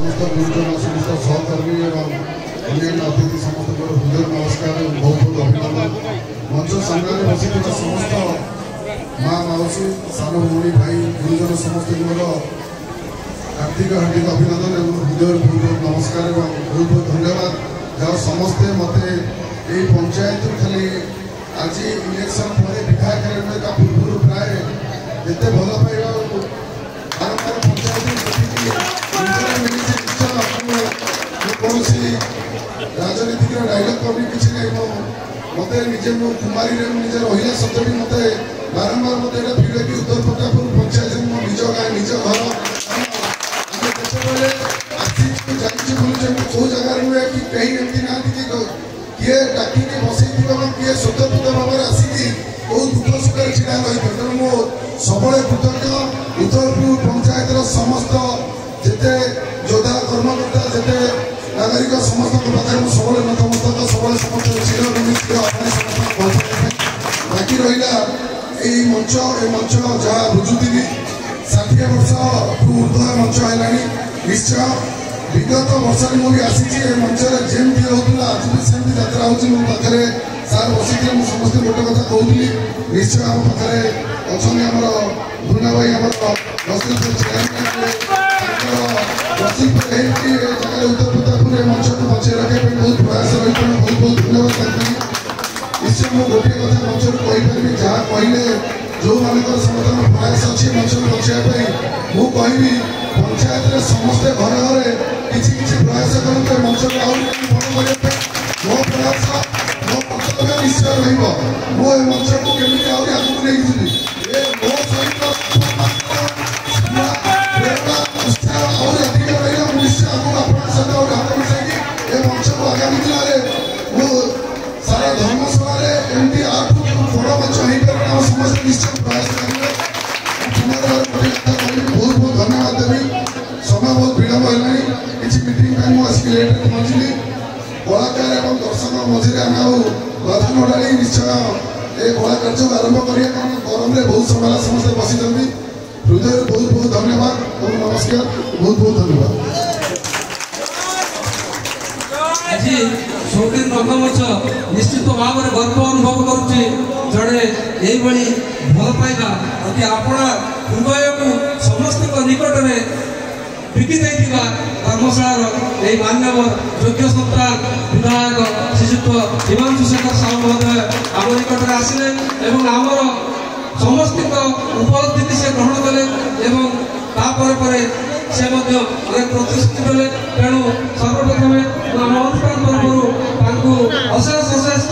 समस्त गुरुजन समस्त सहकर्मी एवं अन्य अतिथि समस्त हृदय नमस्कार बहुत बहुत अभिनंदन। मंच सामने बसी समस्त माँ मौसी सान भौणी भाई गुरुजन समस्त हार्दिक हार्दिक अभिनंदन एवं हृदय बहुत बहुत नमस्कार एवं बहुत बहुत धन्यवाद जहाँ समस्ते मत ये पंचायत खाली आज इलेक्शन पर विधायक पूर्व प्राय जिते भल पाइबा बारंबार कौन राजनीतिक डायलग करनी किसी नहीं मत निजे मो कुमारी निजे रहा सत्य भी मत बारंबार मत भिड़े कि उत्तर प्रतापपुर पंचायत मो निज गाँ निज घर कौ जगार नुहे कि कहीं एमती ना किए डाकिकी बसई किए स्वतंत्र भाव में आसिकी कौ दुख सुख ढड़ा रही तेणु मो सब कृतज्ञ उत्तरपुर पंचायत समस्त जिते योद्धा कर्मकर्ता जिते नागरिक समस्त पाखे सब नतमस्तक सब समस्त बाकी रहा यही मंच जहाँ बुझुदी 60 वर्ष ऊर्ध मंच है निश्चय विगत वर्ष मुझे आसी मंच जमी रोला आज भी सेमती जात्रा होते सार बसिक समस्त गोटे कथा कहूली निश्चय आम पाखे अच्छा भुना भाई आम रसुलपुर जगह उत्तर प्रतापपुर मंच को बचे रखा बहुत प्रयास रही बहुत बहुत धन्यवाद निश्चय मुझे गोटे कथा मंच कहीपरि जहाँ कहले जो मान समर्थन प्रयास अच्छी मंच को बचाई मुझे कहबी पंचायत समस्ते घर घर किसी प्रयास करते मंच को आड़ करने मो प्रयास मो कर्तव्य निश्चय रही मंच को केमी आगे नहीं जी मो सहित अधिक रहा निश्चय आगे आप हाथ मिसाई मंच को आगामी दिन सारा धर्मशाला एमती बड़ मंच हो पारे समस्त निश्चय प्रयास करेंगे बहुत बहुत धन्यवाद देवी समय बहुत विलम्ब है किसी मीटिंग मुझे आसिक लेट पहुँचली कलाकार और दर्शक मझे आम बाधा न डाली निश्चय ये कला कार्य आरंभ करिए कारण गरम में बहुत समय समस्ते बसी हृदय बहुत बहुत धन्यवाद और नमस्कार बहुत बहुत धन्यवाद। आज शौकीन रंगमंच निश्चित भाव में गर्व अनुभव करुच्चे जड़े यही भल पाइबा अति आपण हृदय को समस्त निकट में बिकी धर्मशाला मान्यवर योग्य संस्थान विधायक श्रीजुक्त हिमांशु शेखर साहू महोदय आम निकट में आसिले आमर समस्त उपलब्धि से ग्रहण कले से अनेक प्रतिश्रुति देते तेणु सर्वप्रथमें आम अनुष्ठान तरफ अशेष अशेष